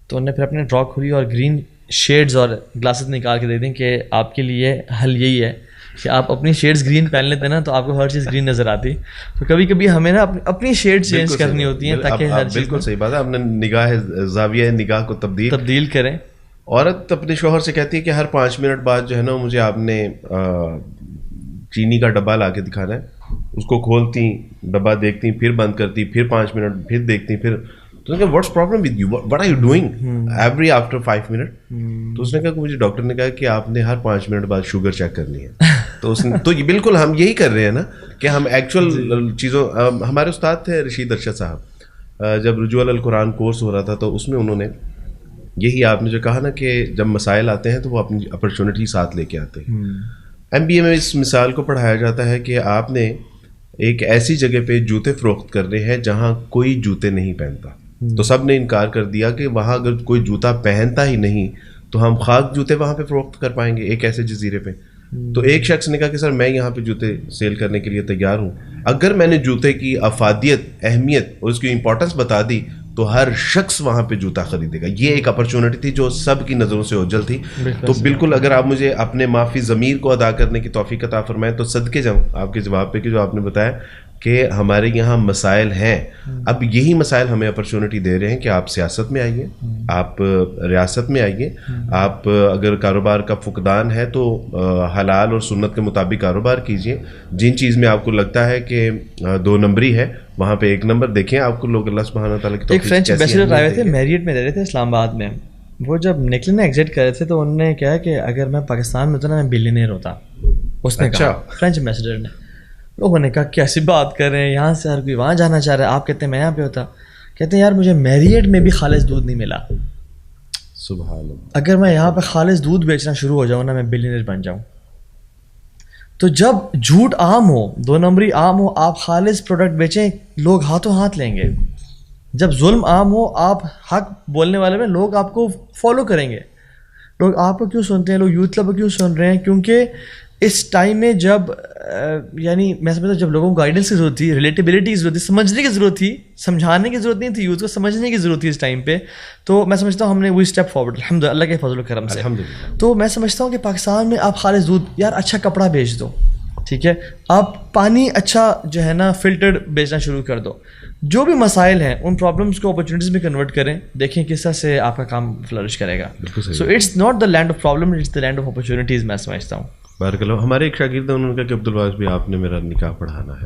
تو انہوں نے پھر اپنے ڈرا کھولی اور گرین شیڈز اور گلاسز نکال کے دے دیں کہ آپ کے لیے حل یہی ہے کہ آپ اپنی شیڈز گرین پہن لیتے ہیں نا, تو آپ کو ہر چیز گرین نظر آتی. تو کبھی کبھی ہمیں نا اپنی شیڈ چینج کرنی ہوتی ہیں تاکہ ہر چیز. بالکل صحیح بات ہے, اپنے نگاہ زاویہ نگاہ کو تبدیل کریں. عورت اپنے شوہر سے کہتی ہے کہ ہر 5 منٹ بعد جو ہے نا مجھے آپ نے چینی کا ڈبہ لا کے دکھانا ہے. اس کو کھولتی, ڈبہ دیکھتی, پھر بند کرتی, پھر 5 منٹ پھر دیکھتی, پھر تو what's problem with you, what are you doing every after 5 منٹ. تو اس نے کہا کہ مجھے ڈاکٹر نے کہا کہ آپ نے ہر 5 منٹ بعد شوگر چیک کرنی ہے. تو اس نے, تو یہ بالکل ہم یہی کر رہے ہیں نا کہ ہم ایکچوئل چیزوں. ہمارے استاد تھے رشید ارشد صاحب, جب رجوع القرآن کورس ہو رہا تھا تو اس میں انہوں نے یہی آپ نے جو کہا نا کہ جب مسائل آتے ہیں تو وہ اپنی اپرچونیٹی ساتھ لے کے آتے ہیں. MBA میں اس مثال کو پڑھایا جاتا ہے کہ آپ نے ایک ایسی جگہ پہ جوتے فروخت کرنے ہیں جہاں کوئی جوتے نہیں پہنتا. تو سب نے انکار کر دیا کہ وہاں اگر کوئی جوتا پہنتا ہی نہیں تو ہم خاک جوتے وہاں پہ فروخت کر پائیں گے ایک ایسے جزیرے پہ. تو ایک شخص نے کہا کہ سر میں یہاں پہ جوتے سیل کرنے کے لیے تیار ہوں, اگر میں نے جوتے کی افادیت, اہمیت اور اس کی امپورٹنس بتا دی تو ہر شخص وہاں پہ جوتا خریدے گا. یہ ایک اپرچونٹی تھی جو سب کی نظروں سے اوجھل تھی. تو بالکل اگر آپ مجھے اپنے معافی ضمیر کو ادا کرنے کی توفیق عطا فرمائیں تو صدقے جاؤں آپ کے جواب پہ کہ جو آپ نے بتایا کہ ہمارے یہاں مسائل ہیں. اب یہی مسائل ہمیں اپرچونٹی دے رہے ہیں کہ آپ سیاست میں آئیے, آپ ریاست میں آئیے, آپ اگر کاروبار کا فقدان ہے تو حلال اور سنت کے مطابق کاروبار کیجیے. جن چیز میں آپ کو لگتا ہے کہ 2 نمبری ہے وہاں پہ 1 نمبر دیکھیں. آپ کو لوگ اللہ سبحانہ تعالیٰ کی ایک فرینچ ایمبیسڈر آئے تھے, میریٹ میں رہ رہے تھے اسلام آباد میں. وہ جب نکلے نا ایگزٹ کر رہے تھے تو انہوں نے کہا کہ اگر میں پاکستان میں ہوتا نا میں بلینئر ہوتا. اس نے کہا فرینچ ایمبیسڈر نے. لوگوں نے کہا کیسی بات کر رہے ہیں, یہاں سے ہر کوئی وہاں جانا چاہ رہا ہے, آپ کہتے ہیں میں یہاں پہ ہوتا. کہتے ہیں یار مجھے میریٹ میں بھی خالص دودھ نہیں ملا. سبحان اللہ. اگر میں یہاں پہ خالص دودھ بیچنا شروع ہو جاؤں نا میں بلینئر بن جاؤں. تو جب جھوٹ عام ہو, 2 نمبری عام ہو, آپ خالص پروڈکٹ بیچیں لوگ ہاتھوں ہاتھ لیں گے. جب ظلم عام ہو, آپ حق بولنے والے میں لوگ آپ کو فالو کریں گے. لوگ آپ کو کیوں سنتے ہیں, لوگ یوتھ کلب کو کیوں سن رہے ہیں؟ کیونکہ اس ٹائم میں جب یعنی میں سمجھتا ہوں جب لوگوں کو گائیڈنس کی ضرورت تھی, ریلیٹیبلٹی کی ضرورت تھی, سمجھنے کی ضرورت تھی, سمجھانے کی ضرورت نہیں تھی, یوتھ کو سمجھنے کی ضرورت تھی اس ٹائم پہ. تو میں سمجھتا ہوں ہم نے وہی اسٹیپ فارورڈ الحمد للہ کے فضل و کرم سے. تو میں سمجھتا ہوں کہ پاکستان میں آپ خالص دودھ, یار اچھا کپڑا بیچ دو, ٹھیک ہے, آپ پانی اچھا جو ہے نا فلٹرڈ بیچنا شروع کر دو. جو بھی مسائل ہیں ان پرابلمس کو اپرچونیٹیز میں کنورٹ کریں, دیکھیں کس طرح سے آپ کا کام فلرش کرے گا. So it's not the land of problem, it's the land of opportunities. میں سمجھتا ہوں بارک اللہ. ہمارے ایک شاگرد ہیں, انہوں نے کہا کہ عبدالواز بھی آپ نے میرا نکاح پڑھانا ہے.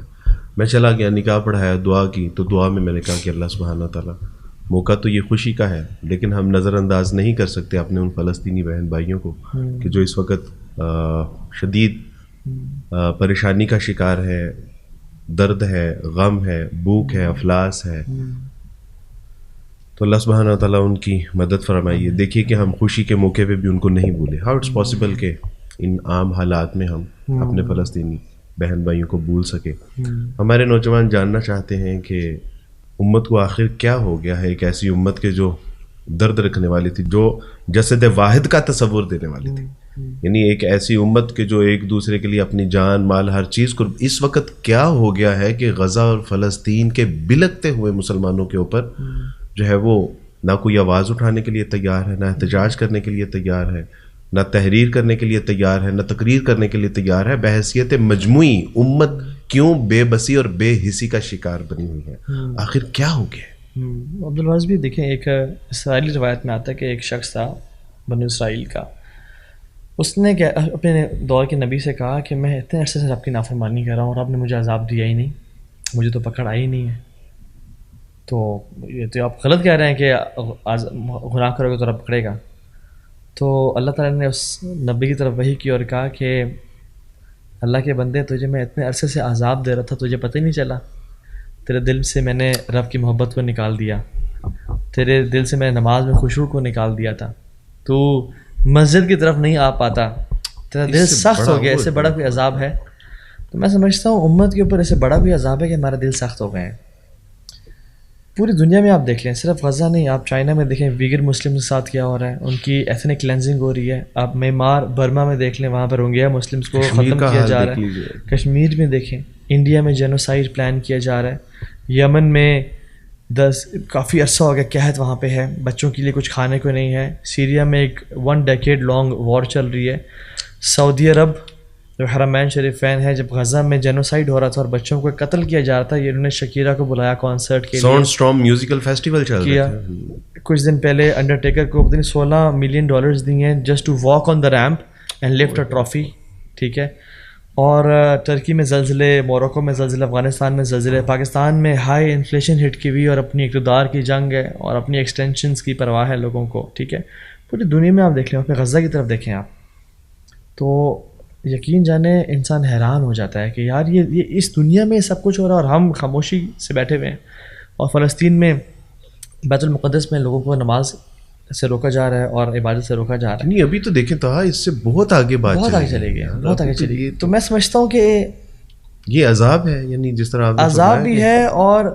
میں چلا گیا, نکاح پڑھایا, دعا کی. تو دعا میں نے کہا کہ اللہ سبحانہ تعالیٰ موقع تو یہ خوشی کا ہے لیکن ہم نظر انداز نہیں کر سکتے اپنے ان فلسطینی بہن بھائیوں کو کہ جو اس وقت شدید پریشانی کا شکار ہے, درد ہے, غم ہے, بھوک ہے, افلاس ہے. تو اللہ سبحانہ تعالیٰ ان کی مدد فرمائیے. دیکھیے کہ ہم خوشی کے موقع پہ بھی ان کو نہیں بھولے. ہاؤ اٹس پاسبل کہ ان عام حالات میں ہم اپنے فلسطینی بہن بھائیوں کو بھول سکے. ہمارے نوجوان جاننا چاہتے ہیں کہ امت کو آخر کیا ہو گیا ہے, ایک ایسی امت کے جو درد رکھنے والی تھی, جو جسد واحد کا تصور دینے والی تھی, یعنی ایک ایسی امت کے جو ایک دوسرے کے لیے اپنی جان مال ہر چیز کو. اس وقت کیا ہو گیا ہے کہ غزہ اور فلسطین کے بلکتے ہوئے مسلمانوں کے اوپر جو ہے وہ نہ کوئی آواز اٹھانے کے لیے تیار ہے, نہ احتجاج کرنے کے لیے تیار ہے, نہ تحریر کرنے کے لیے تیار ہے, نہ تقریر کرنے کے لیے تیار ہے. بحیثیت مجموعی امت کیوں بے بسی اور بے حسی کا شکار بنی ہوئی ہے؟ آخر کیا ہو گیا؟ عبدالواز بھی دیکھیں, ایک اسرائیلی روایت میں آتا ہے کہ ایک شخص تھا بنو اسرائیل کا, اس نے اپنے دور کے نبی سے کہا کہ میں اتنے عرصے سے آپ کی نافرمانی کر رہا ہوں اور آپ نے مجھے عذاب دیا ہی نہیں, مجھے تو پکڑ آئی نہیں ہے. تو یہ تو آپ غلط کہہ رہے ہیں کہ گناہ کرو گے تو رب پکڑے گا. تو اللہ تعالیٰ نے اس نبی کی طرف وحی کی اور کہا کہ اللہ کے بندے, تجھے میں اتنے عرصے سے عذاب دے رہا تھا, تجھے پتہ ہی نہیں چلا. تیرے دل سے میں نے رب کی محبت کو نکال دیا, تیرے دل سے میں نماز میں خشوع کو نکال دیا تھا, تو مسجد کی طرف نہیں آ پاتا, تیرا دل سخت ہو گیا. اس سے بڑا کوئی عذاب ہے؟ تو میں سمجھتا ہوں امت کے اوپر اس سے بڑا کوئی عذاب ہے کہ ہمارا دل سخت ہو گئے ہیں. پوری دنیا میں آپ دیکھ لیں, صرف غزہ نہیں, آپ چائنا میں دیکھیں ویگر مسلم کے ساتھ کیا ہو رہا ہے, ان کی ایتھنک کلینزنگ ہو رہی ہے. آپ میانمار برما میں دیکھ لیں, وہاں پر روہنگیا مسلمس کو ختم کیا جا رہا ہے. کشمیر میں دیکھیں, انڈیا میں جینوسائیڈ پلان کیا جا رہا ہے. یمن میں کافی عرصہ ہو گیا قحط وہاں پہ ہے, بچوں کے لیے کچھ کھانے کو نہیں ہے. سیریا میں ایک 1 ڈیکیڈ لانگ وار چل رہی ہے. سعودی عرب جو حرمین شریفین ہے, جب غزہ میں جینوسائیڈ ہو رہا تھا اور بچوں کو قتل کیا جا رہا تھا, یہ انہوں نے شکیرا کو بلایا کانسرٹ کے لیے, ساؤنڈ اسٹارم میوزیکل فیسٹیول چل رہا ہے. کچھ دن پہلے انڈرٹیکر کو پتہ نہیں $16 ملین دیے ہیں just to walk on the ramp and lift a trophy, ٹھیک ہے. اور ترکی میں زلزلے, موروکو میں زلزلے, افغانستان میں زلزلے, پاکستان میں ہائی انفلیشن ہٹ کی ہوئی اور اپنی اقتدار کی جنگ ہے اور اپنی ایکسٹینشنز کی پرواہ ہے لوگوں کو, ٹھیک ہے. پوری دنیا میں آپ دیکھ لیں, اپنے غزہ کی طرف دیکھیں آپ, تو یقین جانے انسان حیران ہو جاتا ہے کہ یار یہ اس دنیا میں سب کچھ ہو رہا ہے اور ہم خاموشی سے بیٹھے ہوئے ہیں. اور فلسطین میں بیت المقدس میں لوگوں کو نماز سے روکا جا رہا ہے اور عبادت سے روکا جا رہا ہے. نہیں ابھی تو دیکھیں تو اس سے بہت آگے بات چلے گئی, بہت آگے چلی گئی. تو میں سمجھتا ہوں کہ یہ عذاب ہے, یعنی جس طرح عذاب بھی ہے اور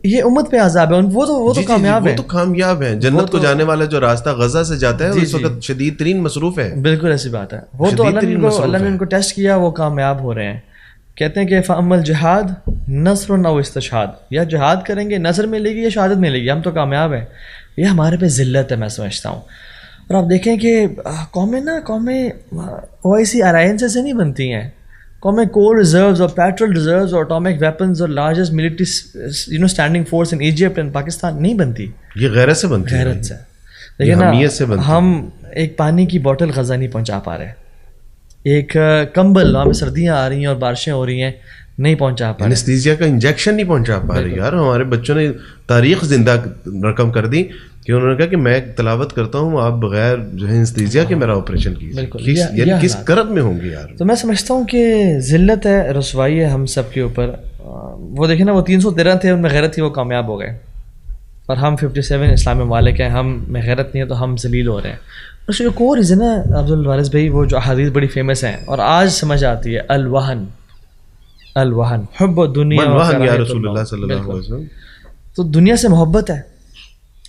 یہ امت پہ عذاب ہے. وہ تو کامیاب ہے, وہ تو کامیاب ہے. جنت کو جانے والا جو راستہ غزہ سے جاتا ہے اس وقت شدید ترین مصروف ہے. بالکل ایسی بات ہے. وہ تو اللہ نے ان کو ٹیسٹ کیا, وہ کامیاب ہو رہے ہیں. کہتے ہیں کہ فَأَمَّا الْجِهَادُ نَصْرٌ أَوْ اسْتِشْهَادٌ, یا جہاد کریں گے نصر ملے گی یا شہادت ملے گی, ہم تو کامیاب ہیں. یہ ہمارے پہ ذلت ہے میں سمجھتا ہوں. اور آپ دیکھیں کہ قومیں OIC alliances سے نہیں بنتی ہیں. قومیں کول ریزروز اور پیٹرول ریزروز اور اٹامک ویپنز اور largest military standing force in Egypt and Pakistan نہیں بنتی. یہ غیرت سے بنتی ہے, غیرت سے. لیکن ہم ایک پانی کی بوٹل غزہ نہیں پہنچا پا رہے, ایک کمبل, وہاں پہ سردیاں آ رہی ہیں اور بارشیں ہو رہی ہیں, نہیں پہنچا پا رہے. انستھیزیا کا انجیکشن نہیں پہنچا پا رہے یار. ہمارے بچوں نے تاریخ زندہ رقم کر دی کہ انہوں نے کہا کہ میں تلاوت کرتا ہوں, آپ بغیر جو ہے انستھیزیا کے میرا آپریشن کیجیے. یعنی کس کرب میں ہوں گے یار. تو میں سمجھتا ہوں کہ ذلت ہے, رسوائی ہے ہم سب کے اوپر. وہ دیکھیں نا, وہ 313 تھے, ان میں غیرت تھی, وہ کامیاب ہو گئے. اور ہم 57 اسلامی ممالک ہیں, ہم میں غیرت نہیں ہے تو ہم ذلیل ہو رہے ہیں. اس کا ایک اور ریزن ہے عبدالوارث بھائی, وہ جو احادیث بڑی فیمس ہیں اور آج سمجھ آتی ہے, الوہن حب الدنیا یا رسول اللہ صلی اللہ علیہ وسلم. تو دنیا سے محبت ہے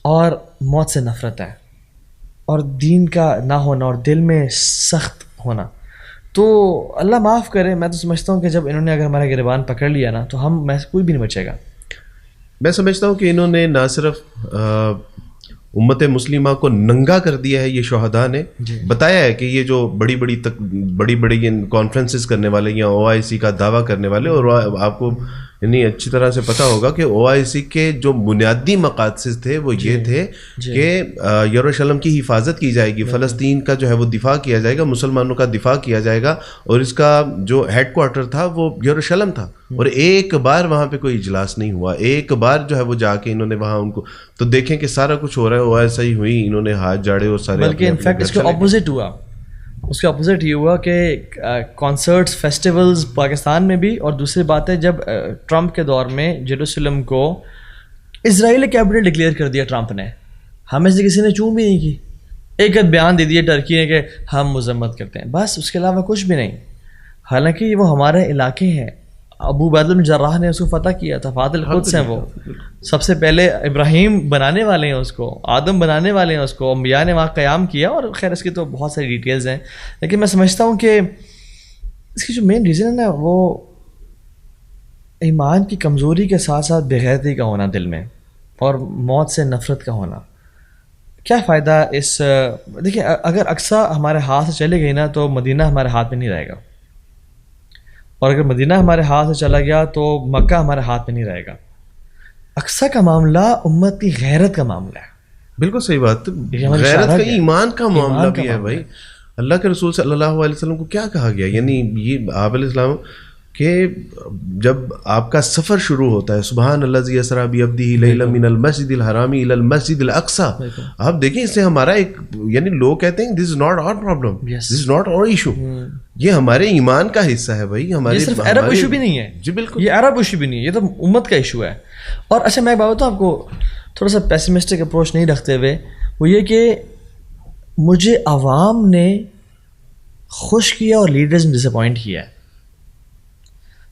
اور موت سے نفرت ہے, اور دین کا نہ ہونا اور دل میں سخت ہونا. تو اللہ معاف کرے, میں تو سمجھتا ہوں کہ جب انہوں نے اگر ہمارا گریبان پکڑ لیا نا تو ہم میں سے کوئی بھی نہیں بچے گا. میں سمجھتا ہوں کہ انہوں نے نہ صرف امت مسلمہ کو ننگا کر دیا ہے, یہ شہداء نے بتایا ہے کہ یہ جو بڑی بڑی کانفرنسز کرنے والے یا OIC کا دعویٰ کرنے والے, اور آپ کو یعنی اچھی طرح سے پتہ ہوگا کہ OIC کے جو بنیادی مقاصد تھے وہ یہ تھے کہ یروشلم کی حفاظت کی جائے گی, فلسطین کا جو ہے وہ دفاع کیا جائے گا, مسلمانوں کا دفاع کیا جائے گا, اور اس کا جو ہیڈ کوارٹر تھا وہ یروشلم تھا. اور ایک بار وہاں پہ کوئی اجلاس نہیں ہوا, ایک بار جو ہے وہ جا کے انہوں نے وہاں ان کو, تو دیکھیں کہ سارا کچھ ہو رہا ہے OIC ہی ہوئی, انہوں نے ہاتھ جاڑے اور سارے. بلکہ انفیکٹ اس کا اپوزٹ ہوا, اس کا اپوزٹ یہ ہوا کہ کانسرٹس فیسٹیولز پاکستان میں بھی, اور دوسری بات ہے جب ٹرمپ کے دور میں جیروسلم کو اسرائیل کیپٹل ڈکلیئر کر دیا ٹرمپ نے, ہمیں سے کسی نے چون بھی نہیں کی. ایک بیان دے دیا ٹرکی نے کہ ہم مذمت کرتے ہیں, بس اس کے علاوہ کچھ بھی نہیں. حالانکہ وہ ہمارے علاقے ہیں, ابو عبیدہ بن جراح نے اس کو فتح کیا تھا, فاتح القدس ہیں وہ, سب سے پہلے ابراہیم بنانے والے ہیں اس کو, آدم بنانے والے ہیں اس کو, انبیاء نے وہاں قیام کیا. اور خیر اس کی تو بہت ساری ڈیٹیلز ہیں, لیکن میں سمجھتا ہوں کہ اس کی جو مین ریزن ہے نا وہ ایمان کی کمزوری کے ساتھ ساتھ بےغیرتی کا ہونا دل میں, اور موت سے نفرت کا ہونا. کیا فائدہ اس, دیکھیں اگر اقصیٰ ہمارے ہاتھ سے چلے گئی نا تو مدینہ ہمارے ہاتھ میں نہیں رہے گا, اور اگر مدینہ ہمارے ہاتھ سے چلا گیا تو مکہ ہمارے ہاتھ میں نہیں رہے گا. اقصیٰ کا معاملہ امت کی غیرت کا معاملہ ہے. بالکل صحیح بات, غیرت کا ایمان کا معاملہ بھی ہے بھائی. اللہ کے رسول صلی اللہ علیہ وسلم کو کیا کہا گیا, یعنی یہ آپ علیہ السلام کہ جب آپ کا سفر شروع ہوتا ہے, سبحان الذی اسری بعبدہ لیلا من المسجد الحرام الی المسجد الاقصی, آپ دیکھیں اس سے ہمارا ایک, یعنی لوگ کہتے ہیں this is not our problem, this is not our issue, یہ ہمارے ایمان کا حصہ ہے بھائی. ہمارے صرف عرب ایشو بھی نہیں ہے. جی بالکل, یہ عرب ایشو بھی نہیں ہے, یہ تو امت کا ایشو ہے. اور اچھا میں ایک بات بتاؤں آپ کو, تھوڑا سا پیسمسٹک اپروچ نہیں رکھتے ہوئے, وہ یہ کہ مجھے عوام نے خوش کیا اور لیڈرز نے ڈس اپوائنٹ کیا ہے.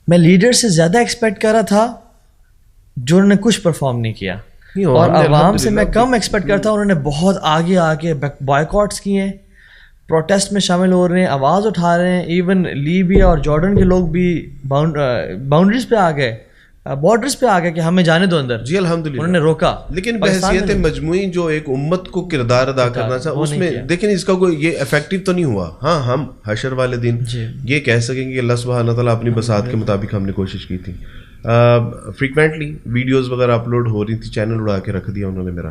میں لیڈر سے زیادہ ایکسپیکٹ کر رہا تھا جو انہوں نے کچھ پرفارم نہیں کیا, اور عوام سے میں کم ایکسپیکٹ کرتا ہوں, انہوں نے بہت آگے آ کے بائیکاٹس کیے ہیں, پروٹیسٹ میں شامل ہو رہے ہیں, آواز اٹھا رہے ہیں. ایون لیبیا اور جارڈن کے لوگ بھی باؤنڈریز پہ آ گئے, بارڈرز پہ آ گئے کہ ہمیں جانے دو اندر. جی الحمدللہ, انہوں نے روکا. لیکن بحیثیت مجموعی جو ایک امت کو کردار ادا کرنا تھا اس میں دیکھیں اس کا کوئی یہ افیکٹو تو نہیں ہوا. ہاں ہم حشر والے دن یہ کہہ سکیں کہ اللہ سبحانہ تعالیٰ اپنی بساط کے مطابق ہم نے کوشش کی تھی. فریکوینٹلی ویڈیوز وغیرہ اپلوڈ ہو رہی تھی, چینل اڑا کے رکھ دیا انہوں نے میرا.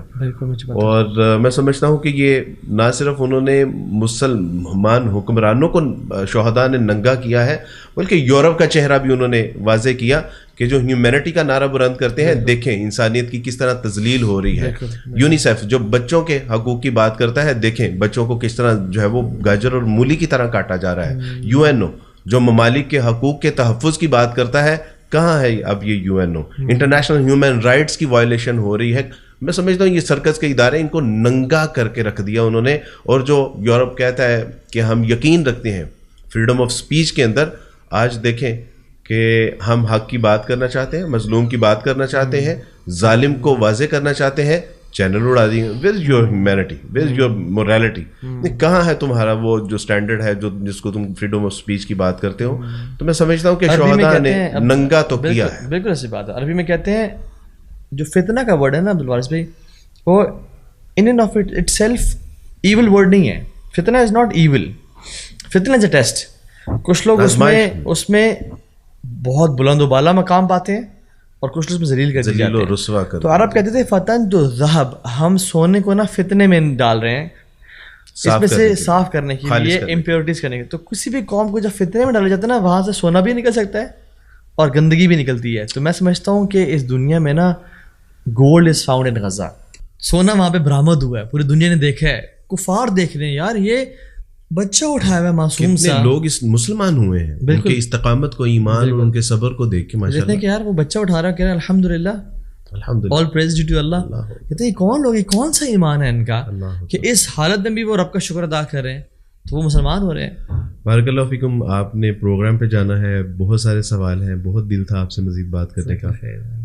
اور میں سمجھتا ہوں کہ یہ نہ صرف انہوں نے مسلمان حکمرانوں کو شہداء نے ننگا کیا ہے, بلکہ یورپ کا چہرہ بھی انہوں نے واضح کیا کہ جو ہیومینٹی کا نعرہ بلند کرتے ہیں, دیکھیں انسانیت کی کس طرح تذلیل ہو رہی ہے. یونیسیف جو بچوں کے حقوق کی بات کرتا ہے, دیکھیں بچوں کو کس طرح جو ہے وہ گاجر اور مولی کی طرح کاٹا جا رہا ہے. UNO جو ممالک کے حقوق کے تحفظ کی بات کرتا ہے, کہاں ہے اب یہ UNO. انٹرنیشنل ہیومن رائٹس کی وائلیشن ہو رہی ہے. میں سمجھتا ہوں یہ سرکس کے ادارے ان کو ننگا کر کے رکھ دیا انہوں نے. اور جو یورپ کہتا ہے کہ ہم یقین رکھتے ہیں فریڈم آف سپیچ کے اندر, آج دیکھیں کہ ہم حق کی بات کرنا چاہتے ہیں, مظلوم کی بات کرنا چاہتے ہیں, ظالم کو واضح کرنا چاہتے ہیں, چینل اڑا دی. Where is your humanity, where is your morality, کہاں ہے تمہارا وہ جو اسٹینڈرڈ ہے جس کو تم فریڈم آف اسپیچ کی بات کرتے ہو. تو میں سمجھتا ہوں کہ شہداء نے ننگا تو کیا ہے. بالکل ایسی بات ہے. عربی میں کہتے ہیں جو فتنہ کا ورڈ ہے نا عبدالوارث بھائی, وہ in and of itself evil word نہیں ہے. فتنہ از ناٹ ایول, فتنہ از اے ٹیسٹ. کچھ لوگ اس میں بہت بلند و بالا مقام پاتے ہیں اور کچھ لوگ اس میں ذلیل کر دیتے ہیں. تو عرب کہتے تھے فتن تو ذہب, ہم سونے کو نا فتنے میں ڈال رہے ہیں اس میں سے صاف کرنے کے لیے, امپیورٹیز کرنے کے. تو کسی بھی قوم کو جب فتنے میں ڈالا جاتا ہے نا, وہاں سے سونا بھی نکل سکتا ہے اور گندگی بھی نکلتی ہے. تو میں سمجھتا ہوں کہ اس دنیا میں نا gold is found in Gaza, سونا وہاں پہ برآمد ہوا ہے, پوری دنیا نے دیکھا ہے, کفار دیکھ رہے ہیں یار یہ بچہ اٹھایا ہوا ہے معصوم سا. لوگ اس مسلمان ہوئے ہیں ان کے استقامت کو, ایمان اور ان کے صبر کو دیکھ کے ماشاءاللہ کہتے ہیں کہ یار وہ بچہ اٹھا رہا ہے, کہہ رہے ہیں الحمدللہ آل پریز ڈیو ٹو اللہ. کہتے ہیں کون لوگ, کون سا ایمان ہے ان کا کہ اس حالت میں بھی وہ رب کا شکر ادا کر رہے ہیں, تو وہ مسلمان ہو رہے ہیں. بارک اللہ فیکم. آپ نے پروگرام پہ جانا ہے, بہت سارے سوال ہیں, بہت دل تھا آپ سے مزید بات کرنے کا,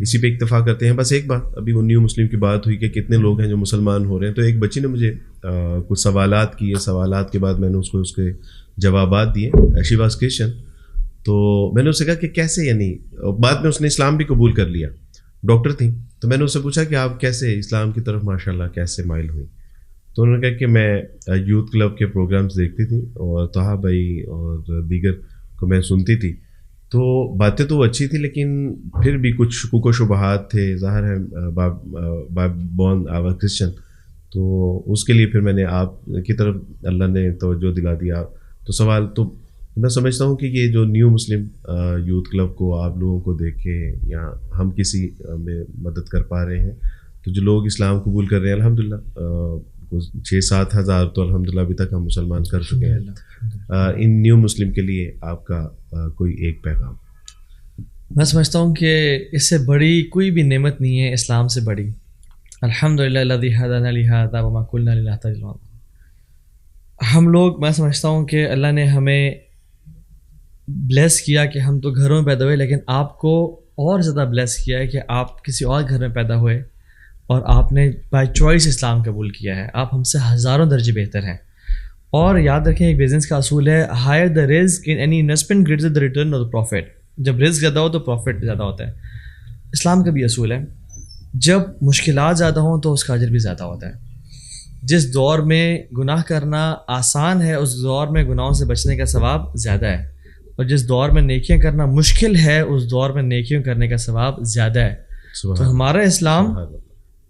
اسی پہ اکتفا کرتے ہیں. بس ایک بات, ابھی وہ نیو مسلم کی بات ہوئی کہ کتنے لوگ ہیں جو مسلمان ہو رہے ہیں, تو ایک بچی نے مجھے کچھ سوالات کیے, سوالات کے بعد میں نے اس کو اس کے جوابات دیے. شی واز کرسچن, تو میں نے اس سے کہا کہ کیسے, یعنی بعد میں اس نے اسلام بھی قبول کر لیا, ڈاکٹر تھیں. تو میں نے اس سے پوچھا کہ آپ کیسے اسلام کی طرف ماشاءاللہ کیسے مائل ہوئی. تو انہوں نے کہا کہ میں یوتھ کلب کے پروگرامز دیکھتی تھی اور طہا بھائی اور دیگر کو میں سنتی تھی, تو باتیں تو اچھی تھی لیکن پھر بھی کچھ شکوک و شبہات تھے. ظاہر ہے بورن آور کرسچن, تو اس کے لیے پھر میں نے آپ کی طرف اللہ نے توجہ دلا دیا. تو سوال تو میں سمجھتا ہوں کہ یہ جو نیو مسلم یوتھ کلب کو آپ لوگوں کو دیکھ کے یا ہم کسی میں مدد کر پا رہے ہیں, تو جو لوگ اسلام قبول کر رہے ہیں الحمدللہ 6-7 ہزار تو الحمدللہ ابھی تک ہم مسلمان کر چکے ہیں. ان نیو مسلم کے لیے آپ کا کوئی ایک پیغام؟ میں سمجھتا ہوں کہ اس سے بڑی کوئی بھی نعمت نہیں ہے اسلام سے بڑی. الحمدللہ الذی ہدانا لہذا وما کنا لنہتدی لولا. ہم لوگ, میں سمجھتا ہوں کہ اللہ نے ہمیں بلیس کیا کہ ہم تو گھروں میں پیدا ہوئے, لیکن آپ کو اور زیادہ بلیس کیا ہے کہ آپ کسی اور گھر میں پیدا ہوئے اور آپ نے بائی چوائس اسلام قبول کیا ہے. آپ ہم سے ہزاروں درجے بہتر ہیں. اور یاد رکھیں ایک بزنس کا اصول ہے, higher the rizq in any investment greater the return of the profit. جب رزق زیادہ ہو تو پروفٹ زیادہ ہوتا ہے. اسلام کا بھی اصول ہے, جب مشکلات زیادہ ہوں تو اس کا اجر بھی زیادہ ہوتا ہے. جس دور میں گناہ کرنا آسان ہے اس دور میں گناہوں سے بچنے کا ثواب زیادہ ہے, اور جس دور میں نیکیاں کرنا مشکل ہے اس دور میں نیکیوں کرنے کا ثواب زیادہ ہے. تو ہمارا اسلام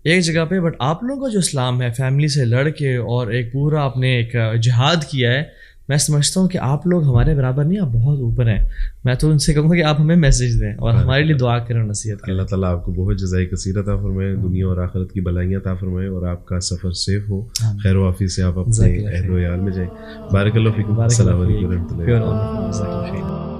ایک جگہ پہ, بٹ آپ لوگوں کا جو اسلام ہے فیملی سے لڑ کے اور ایک پورا آپ نے ایک جہاد کیا ہے, میں سمجھتا ہوں کہ آپ لوگ ہمارے برابر نہیں, آپ بہت اوپر ہیں. میں تو ان سے کہوں گا کہ آپ ہمیں میسیج دیں اور ہمارے لیے دعا کریں اور نصیحت کریں. اللہ تعالیٰ آپ کو بہت جزائے کثیر عطا فرمائے, دنیا اور آخرت کی بلائیاں عطا فرمائے, اور آپ کا سفر سیف ہو, خیر و عافیت سے آپ اپنے اہل و عیال میں جائیں. بارک اللہ فیکم. السلام علیکم و رحمۃ اللہ.